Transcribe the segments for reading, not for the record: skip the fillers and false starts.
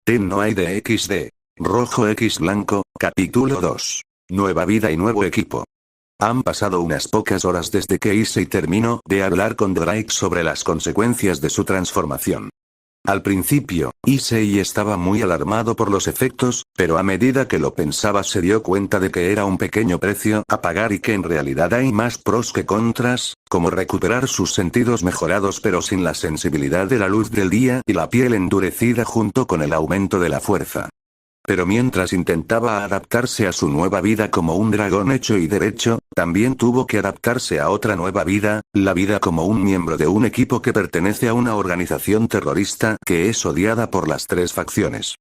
Tenno hay de XD. Rojo X blanco, capítulo 2. Nueva vida y nuevo equipo. Han pasado unas pocas horas desde que Issei terminó de hablar con Drake sobre las consecuencias de su transformación. Al principio, Issei estaba muy alarmado por los efectos, pero a medida que lo pensaba se dio cuenta de que era un pequeño precio a pagar y que en realidad hay más pros que contras, como recuperar sus sentidos mejorados pero sin la sensibilidad de la luz del día y la piel endurecida junto con el aumento de la fuerza. Pero mientras intentaba adaptarse a su nueva vida como un dragón hecho y derecho, también tuvo que adaptarse a otra nueva vida, la vida como un miembro de un equipo que pertenece a una organización terrorista que es odiada por las tres facciones.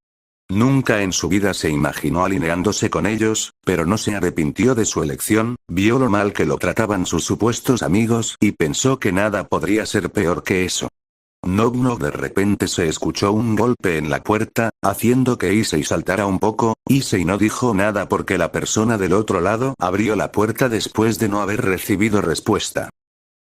Nunca en su vida se imaginó alineándose con ellos, pero no se arrepintió de su elección, vio lo mal que lo trataban sus supuestos amigos y pensó que nada podría ser peor que eso. No, de repente se escuchó un golpe en la puerta, haciendo que Issei saltara un poco. Issei no dijo nada porque la persona del otro lado abrió la puerta después de no haber recibido respuesta.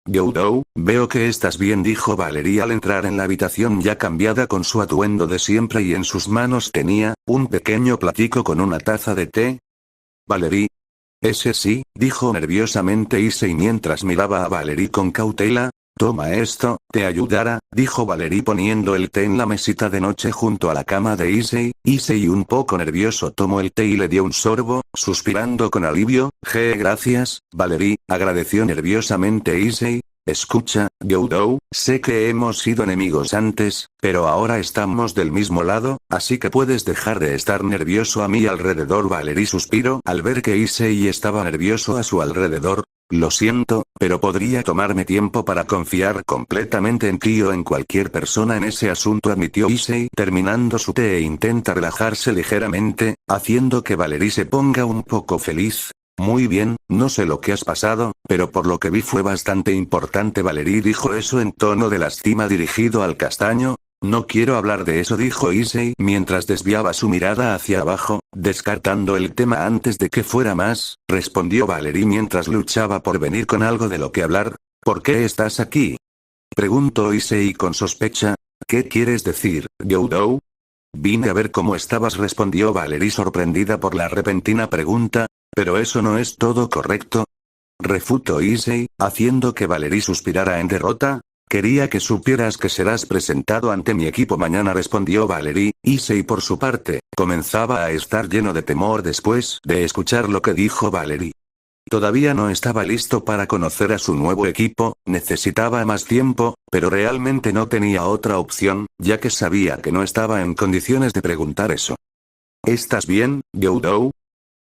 Youdou, veo que estás bien, dijo Valerie al entrar en la habitación ya cambiada con su atuendo de siempre y en sus manos tenía un pequeño platico con una taza de té. Valerie. Ese sí, dijo nerviosamente Issei mientras miraba a Valerie con cautela. Toma esto, te ayudará, dijo Valerie poniendo el té en la mesita de noche junto a la cama de Issei. Issei un poco nervioso tomó el té y le dio un sorbo, suspirando con alivio. Gracias, Valerie, agradeció nerviosamente Issei. Escucha, Youdou, sé que hemos sido enemigos antes, pero ahora estamos del mismo lado, así que puedes dejar de estar nervioso a mi alrededor. Valerie suspiró al ver que Issei estaba nervioso a su alrededor. Lo siento, pero podría tomarme tiempo para confiar completamente en ti o en cualquier persona en ese asunto, admitió Issei terminando su té e intenta relajarse ligeramente, haciendo que Valerie se ponga un poco feliz. Muy bien, no sé lo que has pasado, pero por lo que vi fue bastante importante. Valerie dijo eso en tono de lástima dirigido al castaño. No quiero hablar de eso, dijo Issei mientras desviaba su mirada hacia abajo, descartando el tema antes de que fuera más, respondió Valerie mientras luchaba por venir con algo de lo que hablar. ¿Por qué estás aquí?, preguntó Issei con sospecha. ¿Qué quieres decir, Youdou? Vine a ver cómo estabas, respondió Valerie sorprendida por la repentina pregunta. Pero eso no es todo correcto, refutó Issei, haciendo que Valerie suspirara en derrota. Quería que supieras que serás presentado ante mi equipo mañana, respondió Valerie. Issei por su parte, comenzaba a estar lleno de temor después de escuchar lo que dijo Valerie. Todavía no estaba listo para conocer a su nuevo equipo, necesitaba más tiempo, pero realmente no tenía otra opción, ya que sabía que no estaba en condiciones de preguntar eso. ¿Estás bien, Youdou?,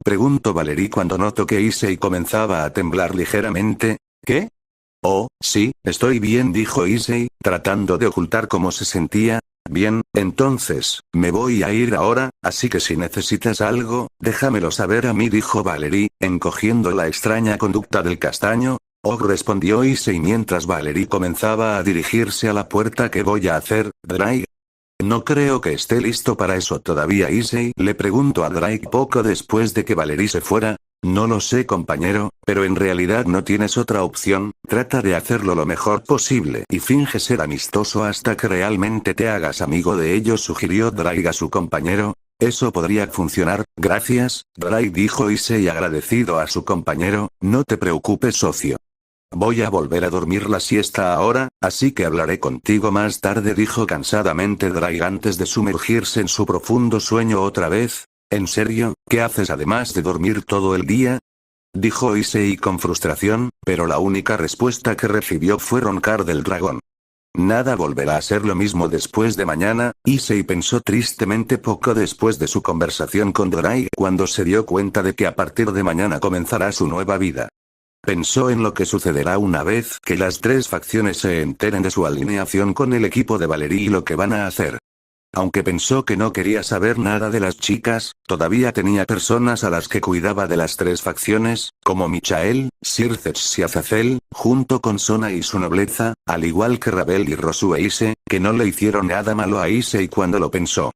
preguntó Valerie cuando notó que Issei comenzaba a temblar ligeramente. ¿Qué? Oh, sí, estoy bien, dijo Issei, tratando de ocultar cómo se sentía. Bien, entonces, me voy a ir ahora, así que si necesitas algo, déjamelo saber a mí, dijo Valerie, encogiendo la extraña conducta del castaño. Oh, respondió Issei mientras Valerie comenzaba a dirigirse a la puerta. ¿Qué voy a hacer, Drake? No creo que esté listo para eso todavía, Issei le preguntó a Drake poco después de que Valerie se fuera. No lo sé, compañero, pero en realidad no tienes otra opción. Trata de hacerlo lo mejor posible y finge ser amistoso hasta que realmente te hagas amigo de ellos, sugirió Drake a su compañero. Eso podría funcionar, gracias, Drake, dijo Issei agradecido a su compañero. No te preocupes, socio. Voy a volver a dormir la siesta ahora, así que hablaré contigo más tarde, dijo cansadamente Drake antes de sumergirse en su profundo sueño otra vez. ¿En serio, qué haces además de dormir todo el día?, dijo Issei con frustración, pero la única respuesta que recibió fue roncar del dragón. Nada volverá a ser lo mismo después de mañana. Issei pensó tristemente poco después de su conversación con Drake cuando se dio cuenta de que a partir de mañana comenzará su nueva vida. Pensó en lo que sucederá una vez que las tres facciones se enteren de su alineación con el equipo de Valerie y lo que van a hacer. Aunque pensó que no quería saber nada de las chicas, todavía tenía personas a las que cuidaba de las tres facciones, como Michael, Circex y Azazel, junto con Sona y su nobleza, al igual que Ravel y Rosu e Ise, que no le hicieron nada malo a Issei cuando lo pensó.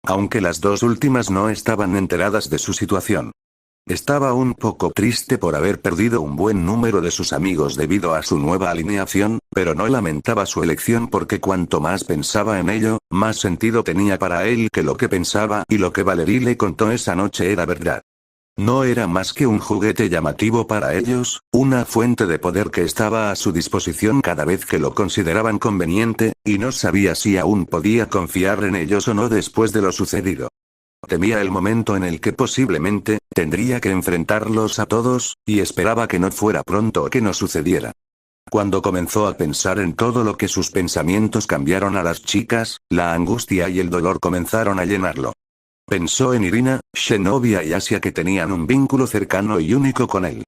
Aunque las dos últimas no estaban enteradas de su situación. Estaba un poco triste por haber perdido un buen número de sus amigos debido a su nueva alineación, pero no lamentaba su elección porque cuanto más pensaba en ello, más sentido tenía para él que lo que pensaba y lo que Valerie le contó esa noche era verdad. No era más que un juguete llamativo para ellos, una fuente de poder que estaba a su disposición cada vez que lo consideraban conveniente, y no sabía si aún podía confiar en ellos o no después de lo sucedido. Temía el momento en el que posiblemente tendría que enfrentarlos a todos, y esperaba que no fuera pronto o que no sucediera. Cuando comenzó a pensar en todo lo que sus pensamientos cambiaron a las chicas, la angustia y el dolor comenzaron a llenarlo. Pensó en Irina, Zenobia y Asia que tenían un vínculo cercano y único con él.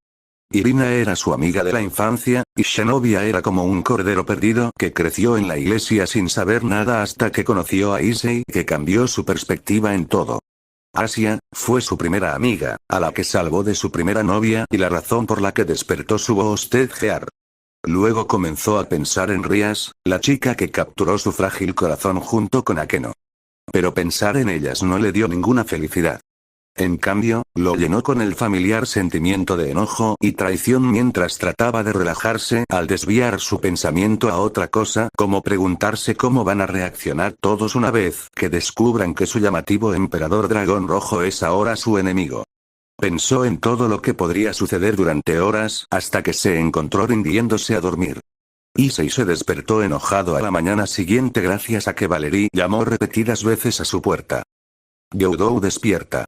Irina era su amiga de la infancia, y Zenobia era como un cordero perdido que creció en la iglesia sin saber nada hasta que conoció a Issei que cambió su perspectiva en todo. Asia, fue su primera amiga, a la que salvó de su primera novia y la razón por la que despertó su bostezear. Luego comenzó a pensar en Rias, la chica que capturó su frágil corazón junto con Akeno. Pero pensar en ellas no le dio ninguna felicidad. En cambio, lo llenó con el familiar sentimiento de enojo y traición mientras trataba de relajarse al desviar su pensamiento a otra cosa, como preguntarse cómo van a reaccionar todos una vez que descubran que su llamativo emperador dragón rojo es ahora su enemigo. Pensó en todo lo que podría suceder durante horas hasta que se encontró rindiéndose a dormir. Issei se despertó enojado a la mañana siguiente gracias a que Valerie llamó repetidas veces a su puerta. Gyudou despierta.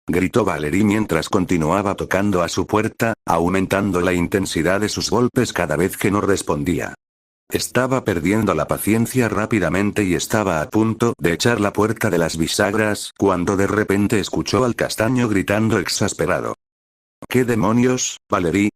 Gritó Valerie mientras continuaba tocando a su puerta, aumentando la intensidad de sus golpes cada vez que no respondía. Estaba perdiendo la paciencia rápidamente y estaba a punto de echar la puerta de las bisagras cuando de repente escuchó al castaño gritando exasperado. ¿Qué demonios, Valerie?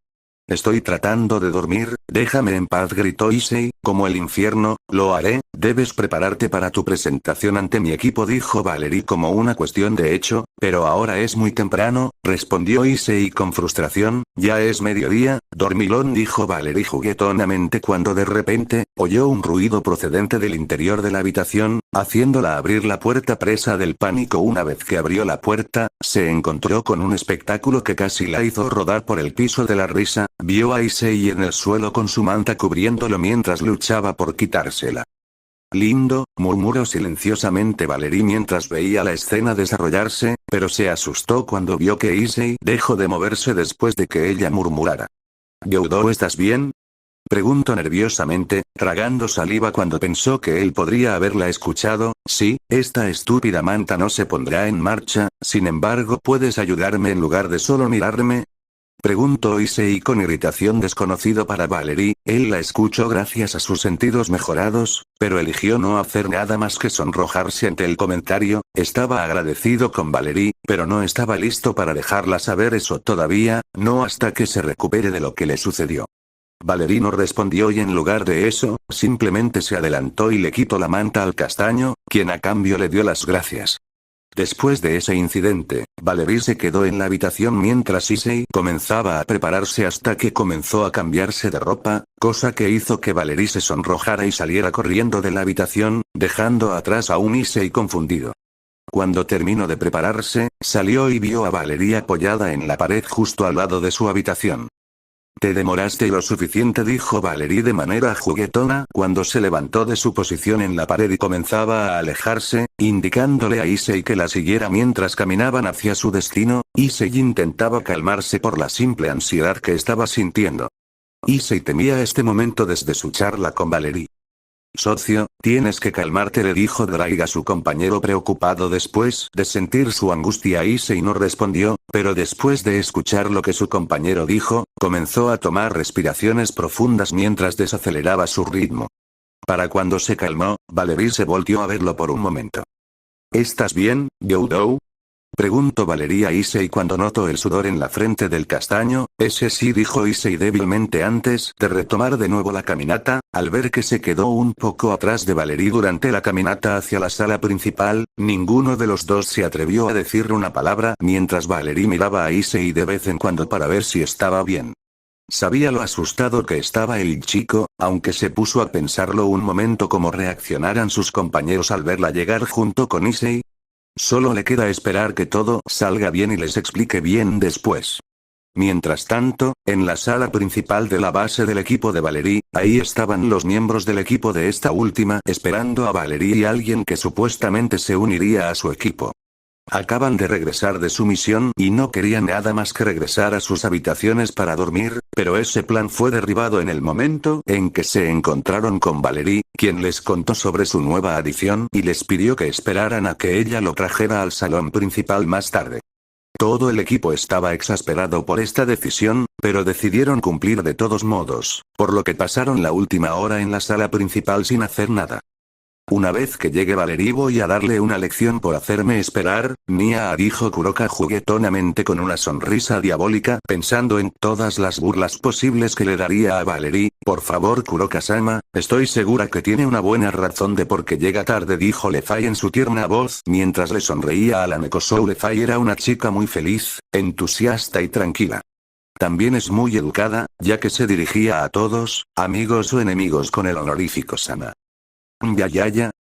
Estoy tratando de dormir, déjame en paz, gritó Issei, como el infierno, lo haré, debes prepararte para tu presentación ante mi equipo, dijo Valerie como una cuestión de hecho, pero ahora es muy temprano, respondió Issei con frustración, ya es mediodía, dormilón, dijo Valerie juguetonamente cuando de repente, oyó un ruido procedente del interior de la habitación, haciéndola abrir la puerta presa del pánico. Una vez que abrió la puerta, se encontró con un espectáculo que casi la hizo rodar por el piso de la risa, vio a Issei en el suelo con su manta cubriéndolo mientras luchaba por quitársela. Lindo, murmuró silenciosamente Valerie mientras veía la escena desarrollarse, pero se asustó cuando vio que Issei dejó de moverse después de que ella murmurara. «Gyudou, ¿estás bien?», preguntó nerviosamente, tragando saliva cuando pensó que él podría haberla escuchado. «Sí, esta estúpida manta no se pondrá en marcha, sin embargo, ¿puedes ayudarme en lugar de solo mirarme?», preguntó Issei con irritación desconocido para Valerie. Él la escuchó gracias a sus sentidos mejorados, pero eligió no hacer nada más que sonrojarse ante el comentario. Estaba agradecido con Valerie, pero no estaba listo para dejarla saber eso todavía, no hasta que se recupere de lo que le sucedió. Valerie no respondió y en lugar de eso, simplemente se adelantó y le quitó la manta al castaño, quien a cambio le dio las gracias. Después de ese incidente, Valerie se quedó en la habitación mientras Issei comenzaba a prepararse hasta que comenzó a cambiarse de ropa, cosa que hizo que Valerie se sonrojara y saliera corriendo de la habitación, dejando atrás a un Issei confundido. Cuando terminó de prepararse, salió y vio a Valerie apoyada en la pared justo al lado de su habitación. «Te demoraste lo suficiente», dijo Valerie de manera juguetona cuando se levantó de su posición en la pared y comenzaba a alejarse, indicándole a Issei que la siguiera mientras caminaban hacia su destino. Issei intentaba calmarse por la simple ansiedad que estaba sintiendo. Issei temía este momento desde su charla con Valerie. «Socio, tienes que calmarte», le dijo Drake a su compañero preocupado después de sentir su angustia. Issei no respondió, pero después de escuchar lo que su compañero dijo, comenzó a tomar respiraciones profundas mientras desaceleraba su ritmo. Para cuando se calmó, Valerie se volteó a verlo por un momento. «¿Estás bien, Gyudou?», preguntó Valerie a Issei cuando notó el sudor en la frente del castaño. «Ese sí», dijo Issei débilmente antes de retomar de nuevo la caminata, al ver que se quedó un poco atrás de Valerie durante la caminata hacia la sala principal. Ninguno de los dos se atrevió a decir una palabra mientras Valerie miraba a Issei de vez en cuando para ver si estaba bien. Sabía lo asustado que estaba el chico, aunque se puso a pensarlo un momento cómo reaccionaran sus compañeros al verla llegar junto con Issei. Solo le queda esperar que todo salga bien y les explique bien después. Mientras tanto, en la sala principal de la base del equipo de Valerie, ahí estaban los miembros del equipo de esta última esperando a Valerie y alguien que supuestamente se uniría a su equipo. Acaban de regresar de su misión y no querían nada más que regresar a sus habitaciones para dormir, pero ese plan fue derribado en el momento en que se encontraron con Valerie, quien les contó sobre su nueva adición y les pidió que esperaran a que ella lo trajera al salón principal más tarde. Todo el equipo estaba exasperado por esta decisión, pero decidieron cumplir de todos modos, por lo que pasaron la última hora en la sala principal sin hacer nada. Una vez que llegue Valerie voy a darle una lección por hacerme esperar, Nia, dijo Kuroka juguetonamente con una sonrisa diabólica pensando en todas las burlas posibles que le daría a Valerie. Por favor Kuroka-sama, estoy segura que tiene una buena razón de por qué llega tarde, dijo Lefai en su tierna voz mientras le sonreía a la Nekosou. Lefai era una chica muy feliz, entusiasta y tranquila. También es muy educada, ya que se dirigía a todos, amigos o enemigos con el honorífico Sama.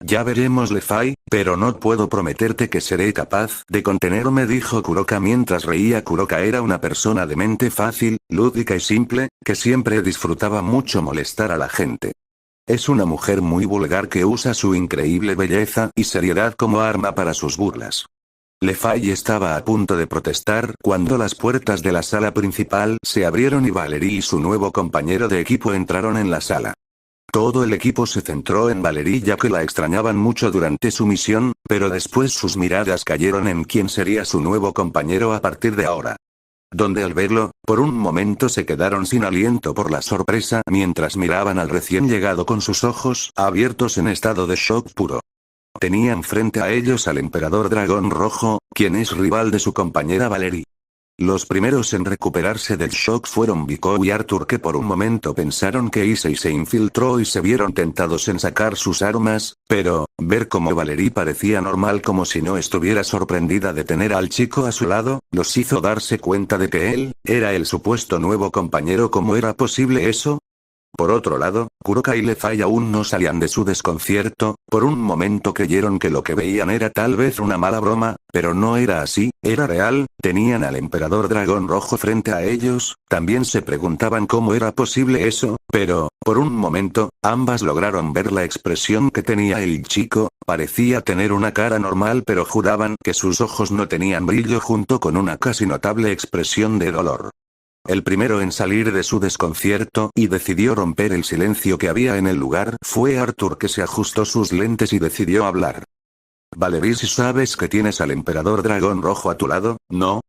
Ya veremos Lefai, pero no puedo prometerte que seré capaz de contenerme, dijo Kuroka mientras reía. Kuroka era una persona de mente fácil, lúdica y simple, que siempre disfrutaba mucho molestar a la gente. Es una mujer muy vulgar que usa su increíble belleza y seriedad como arma para sus burlas. Lefai estaba a punto de protestar cuando las puertas de la sala principal se abrieron y Valerie y su nuevo compañero de equipo entraron en la sala. Todo el equipo se centró en Valerie ya que la extrañaban mucho durante su misión, pero después sus miradas cayeron en quién sería su nuevo compañero a partir de ahora. Donde al verlo, por un momento se quedaron sin aliento por la sorpresa mientras miraban al recién llegado con sus ojos abiertos en estado de shock puro. Tenían frente a ellos al emperador dragón rojo, quien es rival de su compañera Valerie. Los primeros en recuperarse del shock fueron Biko y Arthur, que por un momento pensaron que Issei se infiltró y se vieron tentados en sacar sus armas, pero, ver cómo Valerie parecía normal como si no estuviera sorprendida de tener al chico a su lado, los hizo darse cuenta de que él era el supuesto nuevo compañero. ¿Cómo era posible eso? Por otro lado, Kuroka y Lefai aún no salían de su desconcierto, por un momento creyeron que lo que veían era tal vez una mala broma, pero no era así, era real, tenían al emperador dragón rojo frente a ellos, también se preguntaban cómo era posible eso, pero, por un momento, ambas lograron ver la expresión que tenía el chico, parecía tener una cara normal pero juraban que sus ojos no tenían brillo junto con una casi notable expresión de dolor. El primero en salir de su desconcierto y decidió romper el silencio que había en el lugar fue Arthur, que se ajustó sus lentes y decidió hablar. Valerie, si sabes que tienes al emperador dragón rojo a tu lado, ¿no?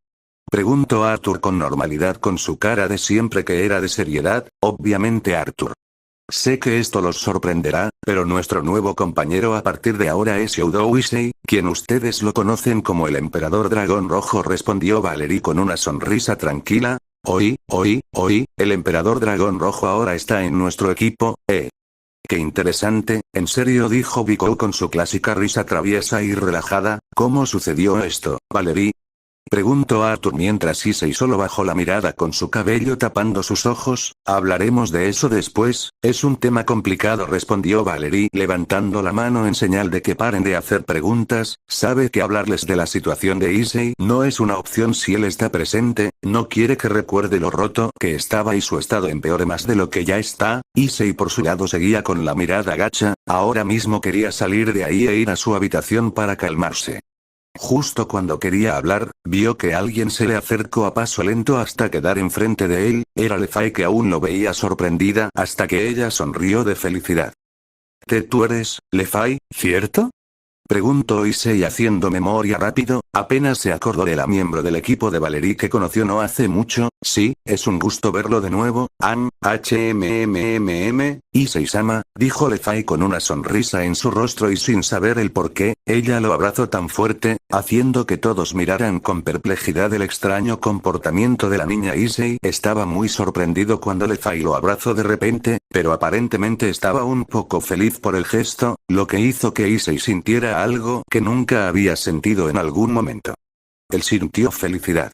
Preguntó Arthur con normalidad, con su cara de siempre que era de seriedad. Obviamente Arthur. Sé que esto los sorprenderá, pero nuestro nuevo compañero a partir de ahora es Youdou Issei, quien ustedes lo conocen como el emperador dragón rojo, respondió Valerie con una sonrisa tranquila. Oí, el emperador dragón rojo ahora está en nuestro equipo, Qué interesante, en serio, dijo Biko con su clásica risa traviesa y relajada. ¿Cómo sucedió esto, Valerie? Preguntó Arthur mientras Issei solo bajó la mirada con su cabello tapando sus ojos. Hablaremos de eso después, es un tema complicado, respondió Valerie levantando la mano en señal de que paren de hacer preguntas. Sabe que hablarles de la situación de Issei no es una opción si él está presente, no quiere que recuerde lo roto que estaba y su estado empeore más de lo que ya está. Issei por su lado seguía con la mirada gacha, ahora mismo quería salir de ahí e ir a su habitación para calmarse. Justo cuando quería hablar, vio que alguien se le acercó a paso lento hasta quedar enfrente de él. Era Lefai, que aún lo veía sorprendida hasta que ella sonrió de felicidad. ¿Tú eres, Lefai, cierto? Preguntó Issei haciendo memoria rápido, apenas se acordó de la miembro del equipo de Valerie que conoció no hace mucho. Sí, es un gusto verlo de nuevo, Issei-sama, dijo Lefai con una sonrisa en su rostro y sin saber el por qué, ella lo abrazó tan fuerte, haciendo que todos miraran con perplejidad el extraño comportamiento de la niña. Issei estaba muy sorprendido cuando Lefai lo abrazó de repente, pero aparentemente estaba un poco feliz por el gesto, lo que hizo que Issei sintiera algo que nunca había sentido en algún momento. Él sintió felicidad.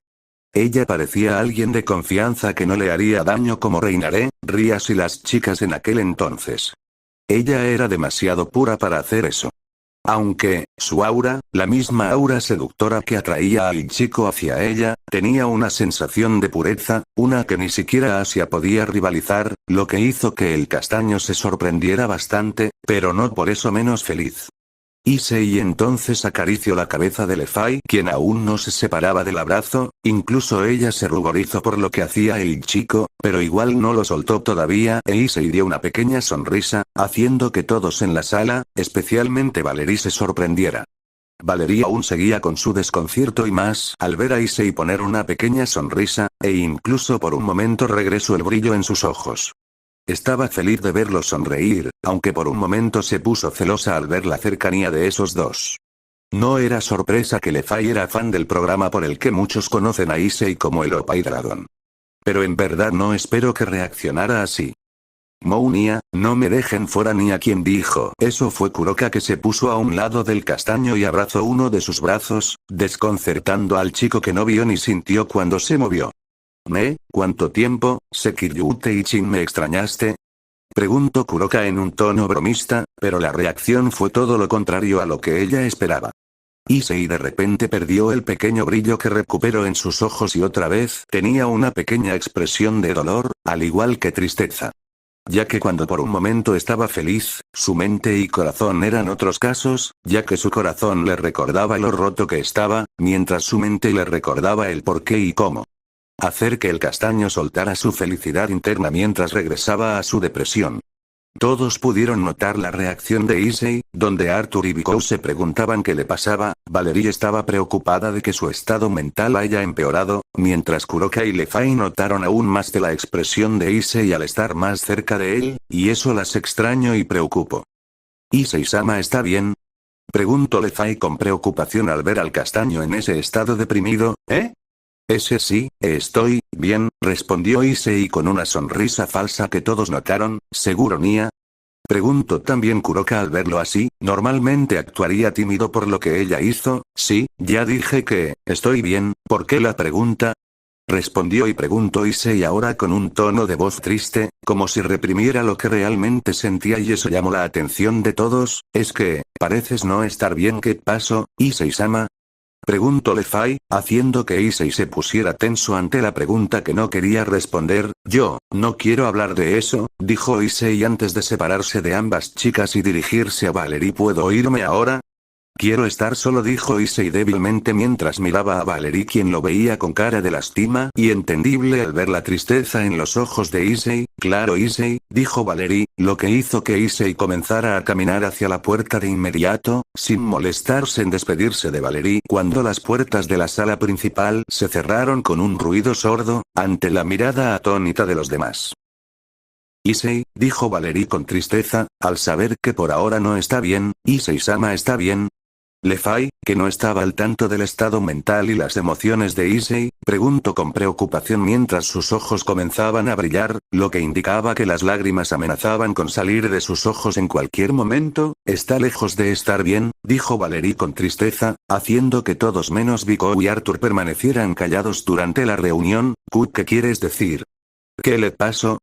Ella parecía alguien de confianza que no le haría daño como Reinare, Rías y las chicas en aquel entonces. Ella era demasiado pura para hacer eso. Aunque, su aura, la misma aura seductora que atraía al chico hacia ella, tenía una sensación de pureza, una que ni siquiera Asia podía rivalizar, lo que hizo que el castaño se sorprendiera bastante, pero no por eso menos feliz. Issei entonces acarició la cabeza de Lefai, quien aún no se separaba del abrazo, incluso ella se ruborizó por lo que hacía el chico, pero igual no lo soltó todavía e Issei dio una pequeña sonrisa, haciendo que todos en la sala, especialmente Valerie se sorprendiera. Valerie aún seguía con su desconcierto y más al ver a Issei poner una pequeña sonrisa, e incluso por un momento regresó el brillo en sus ojos. Estaba feliz de verlo sonreír, aunque por un momento se puso celosa al ver la cercanía de esos dos. No era sorpresa que Lefai era fan del programa por el que muchos conocen a Issei como el Oppa Dragon. Pero en verdad no espero que reaccionara así. Mounia, no me dejen fuera ni a quien dijo. Eso fue Kuroka que se puso a un lado del castaño y abrazó uno de sus brazos, desconcertando al chico que no vio ni sintió cuando se movió. ¿Cuánto tiempo, Sekiryu Teichin me extrañaste? Preguntó Kuroka en un tono bromista, pero la reacción fue todo lo contrario a lo que ella esperaba. Issei de repente perdió el pequeño brillo que recuperó en sus ojos y otra vez tenía una pequeña expresión de dolor, al igual que tristeza. Ya que cuando por un momento estaba feliz, su mente y corazón eran otros casos, ya que su corazón le recordaba lo roto que estaba, mientras su mente le recordaba el por qué y cómo. Hacer que el castaño soltara su felicidad interna mientras regresaba a su depresión. Todos pudieron notar la reacción de Issei, donde Arthur y Biko se preguntaban qué le pasaba, Valerie estaba preocupada de que su estado mental haya empeorado, mientras Kuroka y Lefai notaron aún más de la expresión de Issei al estar más cerca de él, y eso las extrañó y preocupó. ¿Issei-sama está bien? Preguntó Lefai con preocupación al ver al castaño en ese estado deprimido, ¿eh? Ese sí, estoy bien, respondió Issei con una sonrisa falsa que todos notaron, ¿seguro Nia? Preguntó también Kuroka al verlo así, normalmente actuaría tímido por lo que ella hizo, sí, ya dije que, estoy bien, ¿por qué la pregunta? Respondió y preguntó Issei ahora con un tono de voz triste, como si reprimiera lo que realmente sentía y eso llamó la atención de todos, es que, pareces no estar bien, ¿qué pasó, Issei-sama? Preguntó Lefai, haciendo que Issei se pusiera tenso ante la pregunta que no quería responder. Yo, no quiero hablar de eso, dijo Issei antes de separarse de ambas chicas y dirigirse a Valerie. ¿Puedo irme ahora? Quiero estar solo, dijo Issei débilmente mientras miraba a Valerie, quien lo veía con cara de lástima y entendible al ver la tristeza en los ojos de Issei. Claro Issei, dijo Valerie, lo que hizo que Issei comenzara a caminar hacia la puerta de inmediato, sin molestarse en despedirse de Valerie cuando las puertas de la sala principal se cerraron con un ruido sordo, ante la mirada atónita de los demás. Issei, dijo Valerie con tristeza, al saber que por ahora no está bien. ¿Issei-sama está bien? Lefai, que no estaba al tanto del estado mental y las emociones de Issei, preguntó con preocupación mientras sus ojos comenzaban a brillar, lo que indicaba que las lágrimas amenazaban con salir de sus ojos en cualquier momento. Está lejos de estar bien, dijo Valerie con tristeza, haciendo que todos menos Biko y Arthur permanecieran callados durante la reunión. ¿Qué quieres decir? ¿Qué le pasó?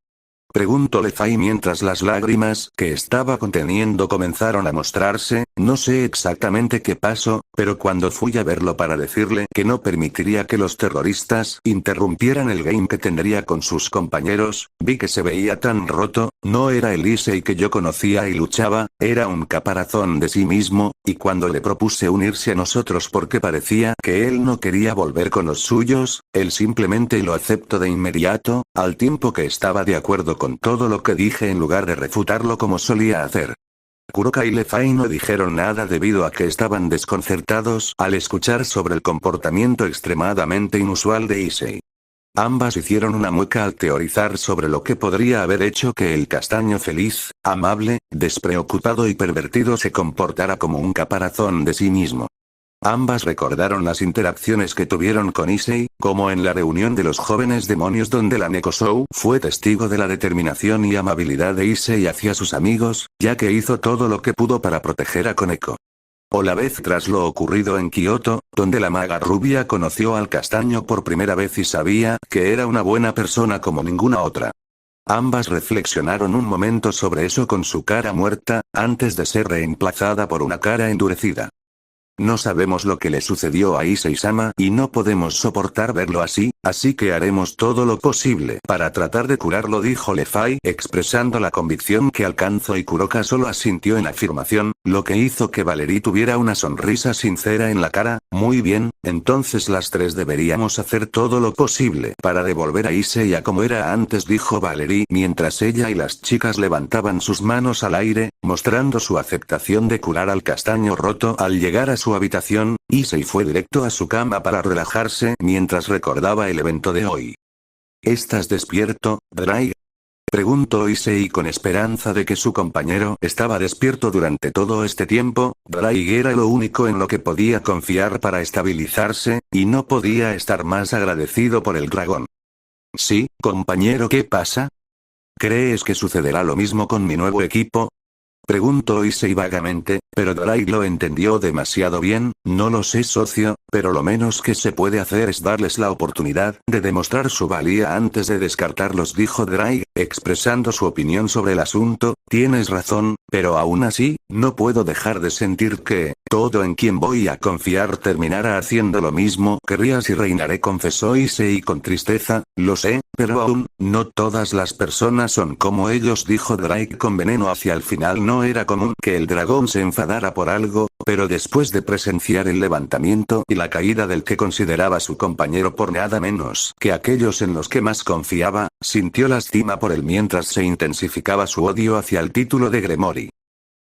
Preguntó Lefai mientras las lágrimas que estaba conteniendo comenzaron a mostrarse. No sé exactamente qué pasó, pero cuando fui a verlo para decirle que no permitiría que los terroristas interrumpieran el game que tendría con sus compañeros, vi que se veía tan roto, no era el Issei que yo conocía y luchaba, era un caparazón de sí mismo, y cuando le propuse unirse a nosotros porque parecía que él no quería volver con los suyos, él simplemente lo aceptó de inmediato, al tiempo que estaba de acuerdo con todo lo que dije en lugar de refutarlo como solía hacer. Kuroka y Lefai no dijeron nada debido a que estaban desconcertados al escuchar sobre el comportamiento extremadamente inusual de Issei. Ambas hicieron una mueca al teorizar sobre lo que podría haber hecho que el castaño feliz, amable, despreocupado y pervertido se comportara como un caparazón de sí mismo. Ambas recordaron las interacciones que tuvieron con Issei, como en la reunión de los jóvenes demonios donde la Nekosou fue testigo de la determinación y amabilidad de Issei hacia sus amigos, ya que hizo todo lo que pudo para proteger a Koneko. O la vez tras lo ocurrido en Kioto, donde la maga rubia conoció al castaño por primera vez y sabía que era una buena persona como ninguna otra. Ambas reflexionaron un momento sobre eso con su cara muerta, antes de ser reemplazada por una cara endurecida. No sabemos lo que le sucedió a Issei-sama y no podemos soportar verlo así que haremos todo lo posible para tratar de curarlo, dijo Lefai, expresando la convicción que alcanzó, y Kuroka solo asintió en afirmación, lo que hizo que Valerie tuviera una sonrisa sincera en la cara. Muy bien, entonces las tres deberíamos hacer todo lo posible para devolver a Issei a como era antes, dijo Valerie mientras ella y las chicas levantaban sus manos al aire, mostrando su aceptación de curar al castaño roto. Al llegar a su habitación, Issei fue directo a su cama para relajarse mientras recordaba el evento de hoy. ¿Estás despierto, Drai? Preguntó Issei con esperanza de que su compañero estaba despierto durante todo este tiempo. Drai era lo único en lo que podía confiar para estabilizarse, y no podía estar más agradecido por el dragón. Sí, compañero, ¿qué pasa? ¿Crees que sucederá lo mismo con mi nuevo equipo? Preguntó Issei vagamente, pero Drai lo entendió demasiado bien. No lo sé, socio, pero lo menos que se puede hacer es darles la oportunidad de demostrar su valía antes de descartarlos, dijo Drai, expresando su opinión sobre el asunto. Tienes razón, pero aún así, no puedo dejar de sentir que todo en quien voy a confiar terminará haciendo lo mismo que Rías y reinaré, confesó Issei con tristeza. Lo sé, pero aún, no todas las personas son como ellos, dijo Drake con veneno hacia el final. No era común que el dragón se enfadara por algo, pero después de presenciar el levantamiento y la caída del que consideraba su compañero por nada menos que aquellos en los que más confiaba, sintió lástima por él mientras se intensificaba su odio hacia el título de Gremory.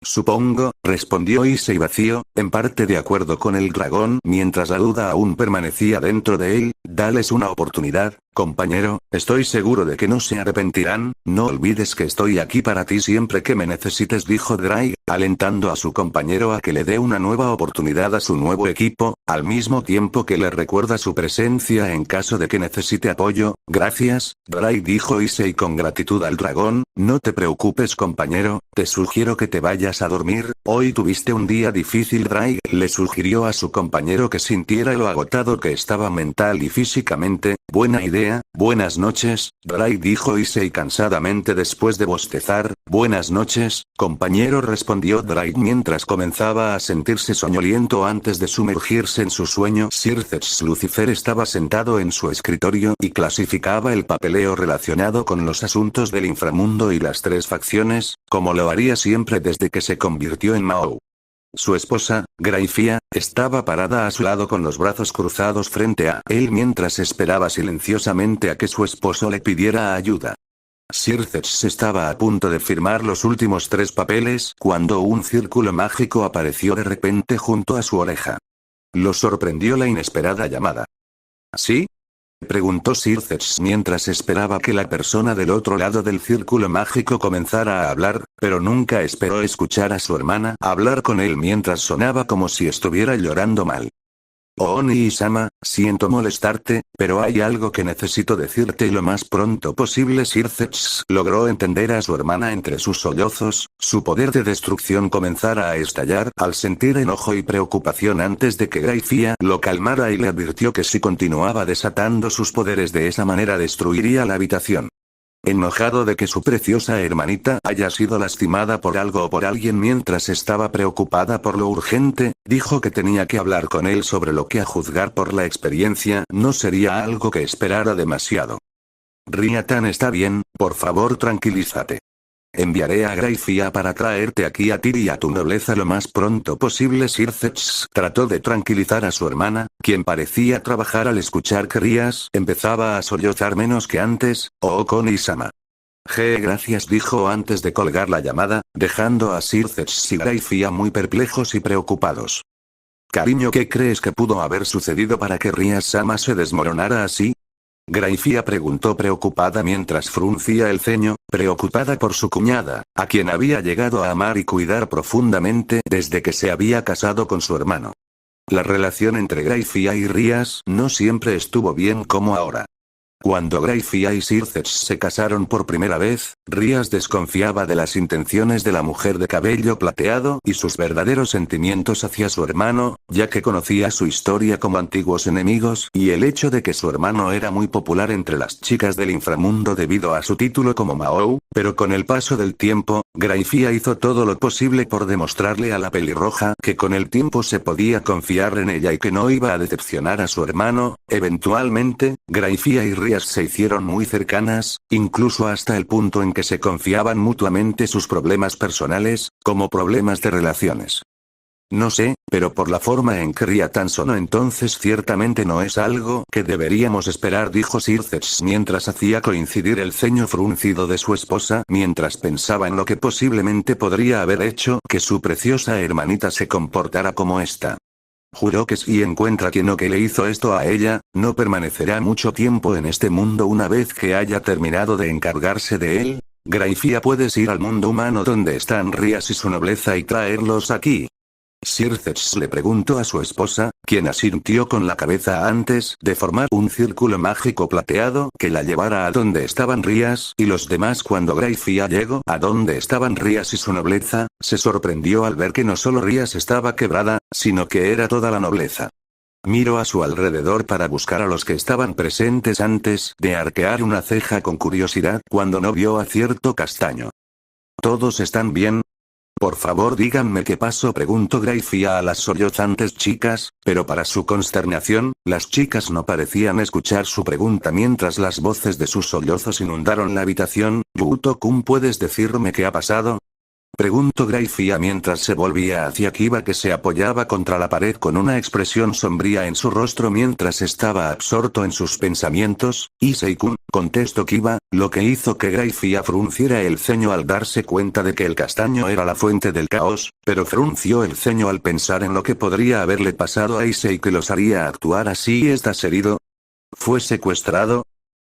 Supongo, respondió Issei vacío, en parte de acuerdo con el dragón mientras la duda aún permanecía dentro de él. Dales una oportunidad, compañero, estoy seguro de que no se arrepentirán. No olvides que estoy aquí para ti siempre que me necesites, dijo Drai, alentando a su compañero a que le dé una nueva oportunidad a su nuevo equipo, al mismo tiempo que le recuerda su presencia en caso de que necesite apoyo. Gracias, Drai, dijo Issei con gratitud al dragón. No te preocupes, compañero, te sugiero que te vayas a dormir. Hoy tuviste un día difícil. Drai le sugirió a su compañero que sintiera lo agotado que estaba mental y físicamente. Buena idea. Buenas noches, Drai, dijo Issei cansadamente después de bostezar. Buenas noches, compañero, respondió Drai mientras comenzaba a sentirse soñoliento antes de sumergirse en su sueño. Sir Zetsu Lucifer estaba sentado en su escritorio y clasificaba el papeleo relacionado con los asuntos del inframundo y las tres facciones, como lo haría siempre desde que se convirtió en Mao. Su esposa, Graifia, estaba parada a su lado con los brazos cruzados frente a él mientras esperaba silenciosamente a que su esposo le pidiera ayuda. Sir Zetsu estaba a punto de firmar los últimos tres papeles cuando un círculo mágico apareció de repente junto a su oreja. Lo sorprendió la inesperada llamada. ¿Sí? Preguntó Sir Zetsu mientras esperaba que la persona del otro lado del círculo mágico comenzara a hablar, pero nunca esperó escuchar a su hermana hablar con él mientras sonaba como si estuviera llorando mal. Oni-sama, siento molestarte, pero hay algo que necesito decirte lo más pronto posible. Sir Zetsu logró entender a su hermana entre sus sollozos. Su poder de destrucción comenzara a estallar al sentir enojo y preocupación antes de que Graifia lo calmara y le advirtió que si continuaba desatando sus poderes de esa manera destruiría la habitación. Enojado de que su preciosa hermanita haya sido lastimada por algo o por alguien mientras estaba preocupada por lo urgente, dijo que tenía que hablar con él sobre lo que a juzgar por la experiencia no sería algo que esperara demasiado. Ria-tan está bien, por favor tranquilízate. Enviaré a Graifia para traerte aquí a ti y a tu nobleza lo más pronto posible. Sir Zetsu trató de tranquilizar a su hermana, quien parecía trabajar al escuchar que Rías empezaba a sollozar menos que antes. Oh, Koni-sama. Gracias, dijo antes de colgar la llamada, dejando a Sir Zetsu y Graifia muy perplejos y preocupados. Cariño, ¿qué crees que pudo haber sucedido para que Rías-sama se desmoronara así? Graifia preguntó preocupada mientras fruncía el ceño, preocupada por su cuñada, a quien había llegado a amar y cuidar profundamente desde que se había casado con su hermano. La relación entre Graifia y Rías no siempre estuvo bien como ahora. Cuando Grayfia y Circes se casaron por primera vez, Rías desconfiaba de las intenciones de la mujer de cabello plateado y sus verdaderos sentimientos hacia su hermano, ya que conocía su historia como antiguos enemigos y el hecho de que su hermano era muy popular entre las chicas del inframundo debido a su título como Mahou, pero con el paso del tiempo, Grayfia hizo todo lo posible por demostrarle a la pelirroja que con el tiempo se podía confiar en ella y que no iba a decepcionar a su hermano. Eventualmente, Grayfia y Rías se hicieron muy cercanas, incluso hasta el punto en que se confiaban mutuamente sus problemas personales, como problemas de relaciones. No sé, pero por la forma en que Ria tan sonó entonces ciertamente no es algo que deberíamos esperar, dijo Circes mientras hacía coincidir el ceño fruncido de su esposa mientras pensaba en lo que posiblemente podría haber hecho que su preciosa hermanita se comportara como esta. Juró que si encuentra quien o que le hizo esto a ella, no permanecerá mucho tiempo en este mundo una vez que haya terminado de encargarse de él. Grayfia, puedes ir al mundo humano donde están Rías y su nobleza y traerlos aquí. Circes le preguntó a su esposa, quien asintió con la cabeza antes de formar un círculo mágico plateado que la llevara a donde estaban Rías y los demás. Cuando Grayfia llegó a donde estaban Rías y su nobleza, se sorprendió al ver que no solo Rías estaba quebrada, sino que era toda la nobleza. Miró a su alrededor para buscar a los que estaban presentes antes de arquear una ceja con curiosidad cuando no vio a cierto castaño. ¿Todos están bien? Por favor díganme qué pasó, preguntó Grayfia a las sollozantes chicas, pero para su consternación, las chicas no parecían escuchar su pregunta mientras las voces de sus sollozos inundaron la habitación. Yuto-kun, ¿puedes decirme qué ha pasado? Preguntó Grayfia mientras se volvía hacia Kiba, que se apoyaba contra la pared con una expresión sombría en su rostro mientras estaba absorto en sus pensamientos. Issei-kun, contestó Kiba, lo que hizo que Grayfia frunciera el ceño al darse cuenta de que el castaño era la fuente del caos, pero frunció el ceño al pensar en lo que podría haberle pasado a Issei que los haría actuar así. ¿Estás herido? ¿Fue secuestrado?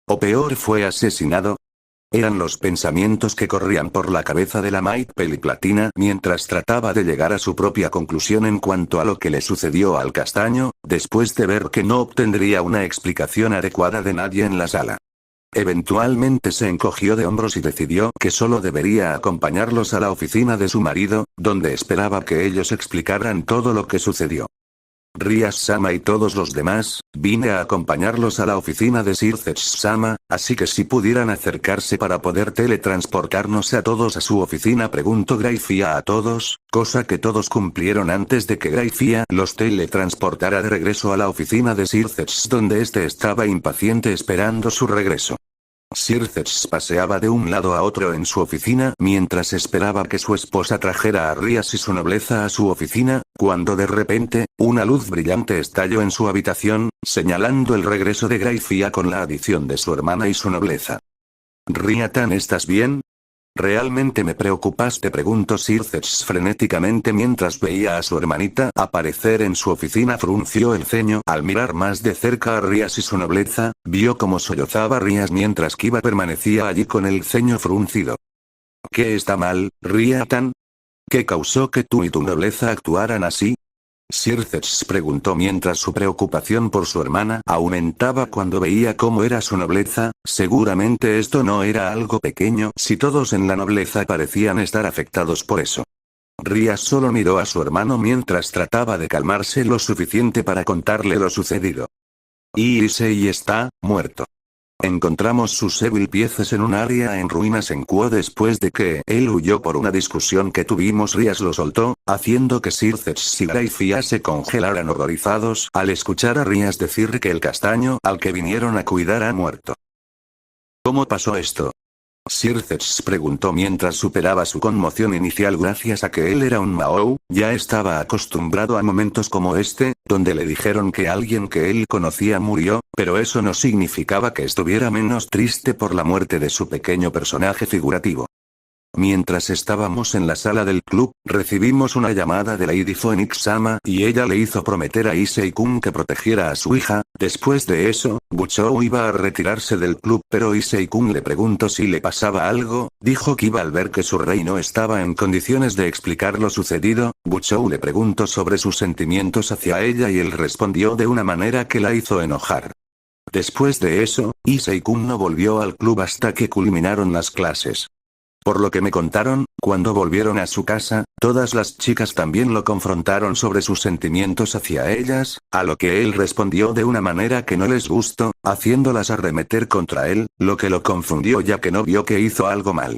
¿O peor, fue asesinado? Eran los pensamientos que corrían por la cabeza de la Maid Peliplatina mientras trataba de llegar a su propia conclusión en cuanto a lo que le sucedió al castaño, después de ver que no obtendría una explicación adecuada de nadie en la sala. Eventualmente se encogió de hombros y decidió que solo debería acompañarlos a la oficina de su marido, donde esperaba que ellos explicaran todo lo que sucedió. Rías-sama y todos los demás, vine a acompañarlos a la oficina de Circes-sama, así que si pudieran acercarse para poder teletransportarnos a todos a su oficina, preguntó Grayfia a todos, cosa que todos cumplieron antes de que Grayfia los teletransportara de regreso a la oficina de Circes, donde este estaba impaciente esperando su regreso. Circes paseaba de un lado a otro en su oficina mientras esperaba que su esposa trajera a Rías y su nobleza a su oficina, cuando de repente, una luz brillante estalló en su habitación, señalando el regreso de Grayfia con la adición de su hermana y su nobleza. Ria-tan, ¿estás bien? ¿Realmente me preocupaste?, preguntó Circes frenéticamente mientras veía a su hermanita aparecer en su oficina. Frunció el ceño al mirar más de cerca a Rías y su nobleza, vio cómo sollozaba Rías mientras Kiba permanecía allí con el ceño fruncido. ¿Qué está mal, Ria-tan? ¿Qué causó que tú y tu nobleza actuaran así? Circes preguntó mientras su preocupación por su hermana aumentaba cuando veía cómo era su nobleza. Seguramente esto no era algo pequeño si todos en la nobleza parecían estar afectados por eso. Rías solo miró a su hermano mientras trataba de calmarse lo suficiente para contarle lo sucedido. Issei está muerto. Encontramos sus Evil piezas en un área en ruinas en Kuo después de que él huyó por una discusión que tuvimos. Rías lo soltó, haciendo que Circes y Grayfia se congelaran horrorizados al escuchar a Rías decir que el castaño al que vinieron a cuidar ha muerto. ¿Cómo pasó esto? Circes preguntó mientras superaba su conmoción inicial. Gracias a que él era un Mahou, ya estaba acostumbrado a momentos como este, donde le dijeron que alguien que él conocía murió, pero eso no significaba que estuviera menos triste por la muerte de su pequeño personaje figurativo. Mientras estábamos en la sala del club, recibimos una llamada de Lady Phoenix-sama y ella le hizo prometer a Issei-kun que protegiera a su hija. Después de eso, Buchou iba a retirarse del club, pero Issei-kun le preguntó si le pasaba algo. Dijo que iba al ver que su rey no estaba en condiciones de explicar lo sucedido. Buchou le preguntó sobre sus sentimientos hacia ella y él respondió de una manera que la hizo enojar. Después de eso, Issei-kun no volvió al club hasta que culminaron las clases. Por lo que me contaron, cuando volvieron a su casa, todas las chicas también lo confrontaron sobre sus sentimientos hacia ellas, a lo que él respondió de una manera que no les gustó, haciéndolas arremeter contra él, lo que lo confundió ya que no vio que hizo algo mal.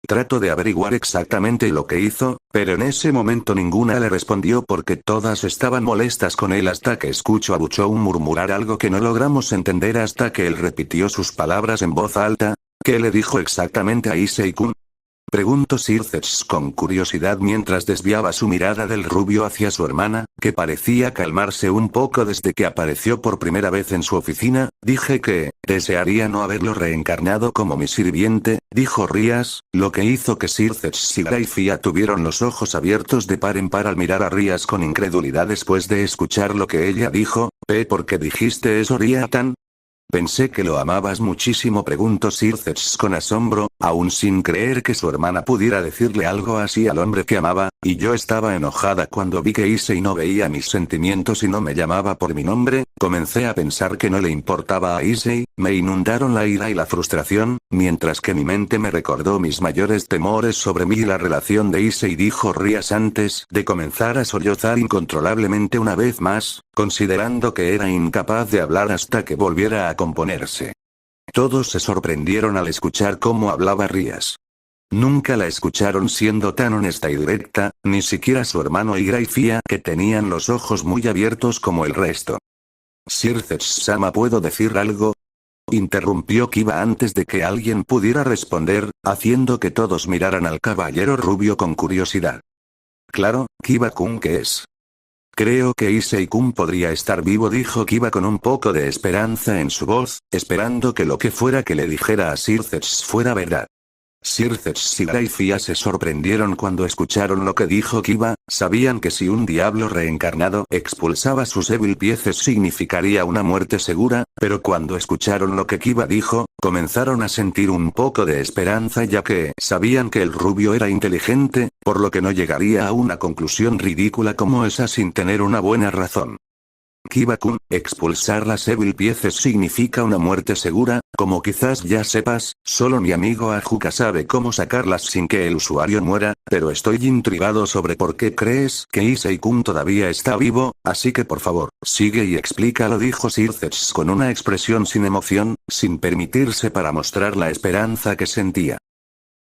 Trato de averiguar exactamente lo que hizo, pero en ese momento ninguna le respondió porque todas estaban molestas con él hasta que escucho a Buchou murmurar algo que no logramos entender hasta que él repitió sus palabras en voz alta. ¿Qué le dijo exactamente a Issei-kun? Preguntó Circes con curiosidad mientras desviaba su mirada del rubio hacia su hermana, que parecía calmarse un poco desde que apareció por primera vez en su oficina. Dije que desearía no haberlo reencarnado como mi sirviente, dijo Rías, lo que hizo que Circes y Graifia tuvieron los ojos abiertos de par en par al mirar a Rías con incredulidad después de escuchar lo que ella dijo. ¿Por qué dijiste eso, Riatan? Pensé que lo amabas muchísimo, preguntó Circes con asombro, aún sin creer que su hermana pudiera decirle algo así al hombre que amaba, y yo estaba enojada cuando vi que Issei no veía mis sentimientos y no me llamaba por mi nombre. Comencé a pensar que no le importaba a Issei, me inundaron la ira y la frustración, mientras que mi mente me recordó mis mayores temores sobre mí y la relación de Issei, dijo Rías antes de comenzar a sollozar incontrolablemente una vez más, considerando que era incapaz de hablar hasta que volviera a componerse. Todos se sorprendieron al escuchar cómo hablaba Rías. Nunca la escucharon siendo tan honesta y directa, ni siquiera su hermano y Graifia, que tenían los ojos muy abiertos como el resto. Circes-sama, ¿puedo decir algo? Interrumpió Kiba antes de que alguien pudiera responder, haciendo que todos miraran al caballero rubio con curiosidad. Claro, Kiba-kun, ¿qué es? Creo que Issei-kun podría estar vivo, dijo Kiba con un poco de esperanza en su voz, esperando que lo que fuera que le dijera a Circes fuera verdad. Circes y Graifia se sorprendieron cuando escucharon lo que dijo Kiba, sabían que si un diablo reencarnado expulsaba sus Evil Pieces significaría una muerte segura, pero cuando escucharon lo que Kiba dijo, comenzaron a sentir un poco de esperanza ya que sabían que el rubio era inteligente, por lo que no llegaría a una conclusión ridícula como esa sin tener una buena razón. Kiba-kun, expulsar las Evil Pieces significa una muerte segura, como quizás ya sepas, solo mi amigo Ajuka sabe cómo sacarlas sin que el usuario muera, pero estoy intrigado sobre por qué crees que Issei-kun todavía está vivo, así que por favor, sigue y explícalo, dijo Circes con una expresión sin emoción, sin permitirse para mostrar la esperanza que sentía.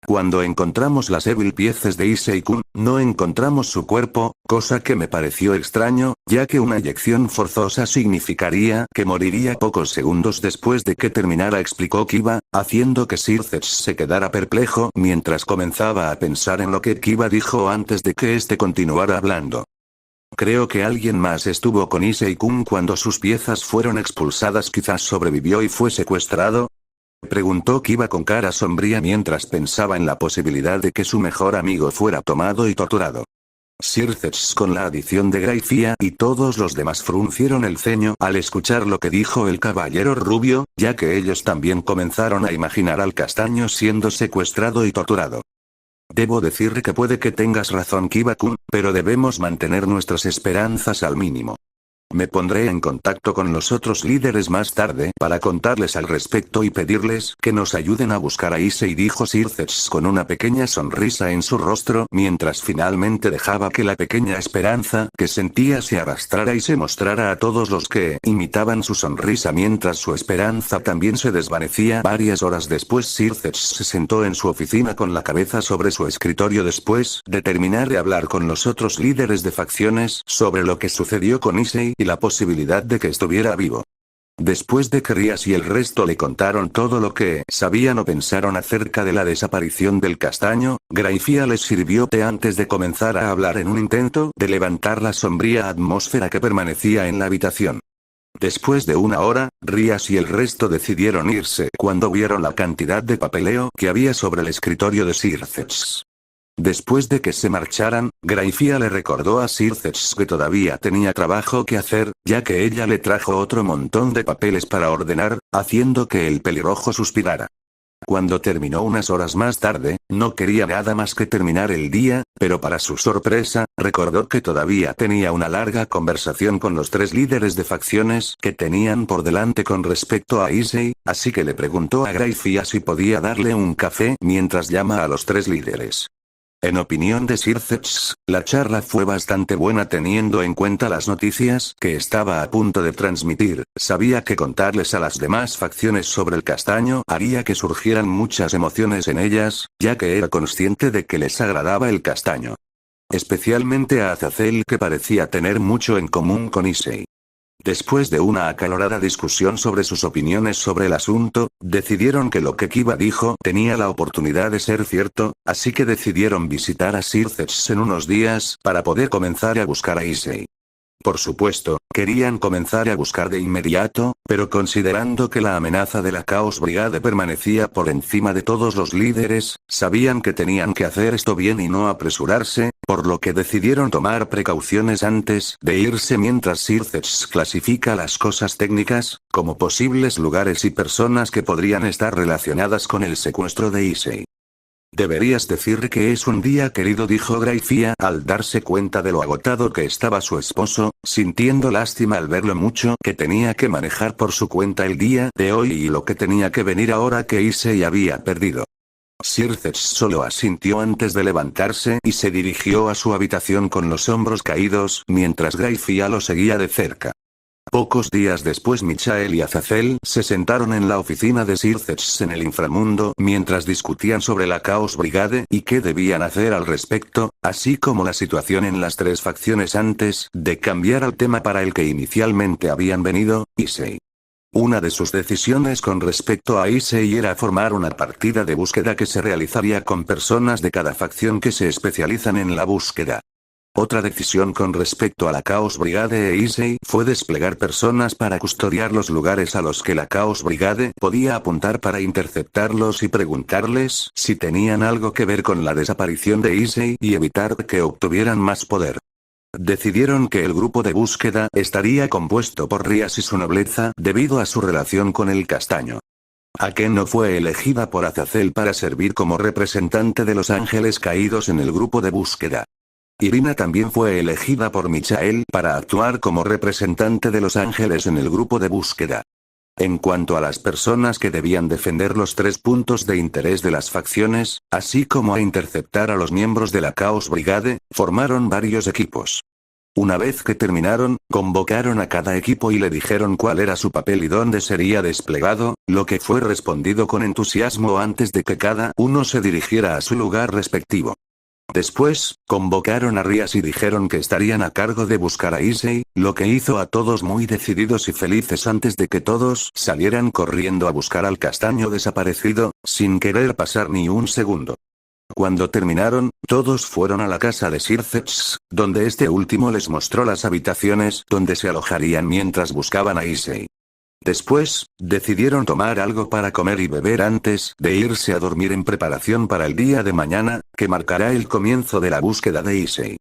Cuando encontramos las Evil Pieces de Issei-kun, no encontramos su cuerpo, cosa que me pareció extraño, ya que una eyección forzosa significaría que moriría pocos segundos después de que terminara, explicó Kiba, haciendo que Circes se quedara perplejo mientras comenzaba a pensar en lo que Kiba dijo antes de que este continuara hablando. Creo que alguien más estuvo con Issei-kun cuando sus piezas fueron expulsadas, quizás sobrevivió y fue secuestrado. Preguntó Kiba con cara sombría mientras pensaba en la posibilidad de que su mejor amigo fuera tomado y torturado. Circes con la adición de Graifia y todos los demás fruncieron el ceño al escuchar lo que dijo el caballero rubio, ya que ellos también comenzaron a imaginar al castaño siendo secuestrado y torturado. Debo decir que puede que tengas razón, Kiba-kun, pero debemos mantener nuestras esperanzas al mínimo. Me pondré en contacto con los otros líderes más tarde para contarles al respecto y pedirles que nos ayuden a buscar a Issei, dijo Circes con una pequeña sonrisa en su rostro mientras finalmente dejaba que la pequeña esperanza que sentía se arrastrara y se mostrara a todos los que imitaban su sonrisa mientras su esperanza también se desvanecía. Varias horas después Circes se sentó en su oficina con la cabeza sobre su escritorio después de terminar de hablar con los otros líderes de facciones sobre lo que sucedió con Issei y la posibilidad de que estuviera vivo. Después de que Rías y el resto le contaron todo lo que sabían o pensaron acerca de la desaparición del castaño, Graifia les sirvió té antes de comenzar a hablar en un intento de levantar la sombría atmósfera que permanecía en la habitación. Después de una hora, Rías y el resto decidieron irse cuando vieron la cantidad de papeleo que había sobre el escritorio de Circes. Después de que se marcharan, Graifia le recordó a Circes que todavía tenía trabajo que hacer, ya que ella le trajo otro montón de papeles para ordenar, haciendo que el pelirrojo suspirara. Cuando terminó unas horas más tarde, no quería nada más que terminar el día, pero para su sorpresa, recordó que todavía tenía una larga conversación con los 3 líderes de facciones que tenían por delante con respecto a Issei, así que le preguntó a Graifia si podía darle un café mientras llama a los 3 líderes. En opinión de Sir Zetch, la charla fue bastante buena teniendo en cuenta las noticias que estaba a punto de transmitir. Sabía que contarles a las demás facciones sobre el castaño haría que surgieran muchas emociones en ellas, ya que era consciente de que les agradaba el castaño. Especialmente a Azazel, que parecía tener mucho en común con Issei. Después de una acalorada discusión sobre sus opiniones sobre el asunto, decidieron que lo que Kiba dijo tenía la oportunidad de ser cierto, así que decidieron visitar a Sir Zetch en unos días para poder comenzar a buscar a Issei. Por supuesto, querían comenzar a buscar de inmediato, pero considerando que la amenaza de la Chaos Brigade permanecía por encima de todos los líderes, sabían que tenían que hacer esto bien y no apresurarse, por lo que decidieron tomar precauciones antes de irse mientras Sir Zetch clasifica las cosas técnicas, como posibles lugares y personas que podrían estar relacionadas con el secuestro de Issei. Deberías decir que es un día querido, dijo Graifia al darse cuenta de lo agotado que estaba su esposo, sintiendo lástima al ver lo mucho que tenía que manejar por su cuenta el día de hoy y lo que tenía que venir ahora que Issei había perdido. Sir Zetch solo asintió antes de levantarse y se dirigió a su habitación con los hombros caídos mientras Graifia lo seguía de cerca. Pocos días después Michael y Azazel se sentaron en la oficina de Sir Zetch en el inframundo mientras discutían sobre la Chaos Brigade y qué debían hacer al respecto, así como la situación en las 3 facciones antes de cambiar al tema para el que inicialmente habían venido, Issei. Una de sus decisiones con respecto a Issei era formar una partida de búsqueda que se realizaría con personas de cada facción que se especializan en la búsqueda. Otra decisión con respecto a la Chaos Brigade e Issei fue desplegar personas para custodiar los lugares a los que la Chaos Brigade podía apuntar para interceptarlos y preguntarles si tenían algo que ver con la desaparición de Issei y evitar que obtuvieran más poder. Decidieron que el grupo de búsqueda estaría compuesto por Rias y su nobleza debido a su relación con el castaño. Akeno fue elegida por Azazel para servir como representante de los ángeles caídos en el grupo de búsqueda. Irina también fue elegida por Michael para actuar como representante de los ángeles en el grupo de búsqueda. En cuanto a las personas que debían defender los 3 puntos de interés de las facciones, así como a interceptar a los miembros de la Chaos Brigade, formaron varios equipos. Una vez que terminaron, convocaron a cada equipo y le dijeron cuál era su papel y dónde sería desplegado, lo que fue respondido con entusiasmo antes de que cada uno se dirigiera a su lugar respectivo. Después, convocaron a Rias y dijeron que estarían a cargo de buscar a Issei, lo que hizo a todos muy decididos y felices antes de que todos salieran corriendo a buscar al castaño desaparecido, sin querer pasar ni un segundo. Cuando terminaron, todos fueron a la casa de Sir Zetch, donde este último les mostró las habitaciones donde se alojarían mientras buscaban a Issei. Después, decidieron tomar algo para comer y beber antes de irse a dormir en preparación para el día de mañana, que marcará el comienzo de la búsqueda de Issei.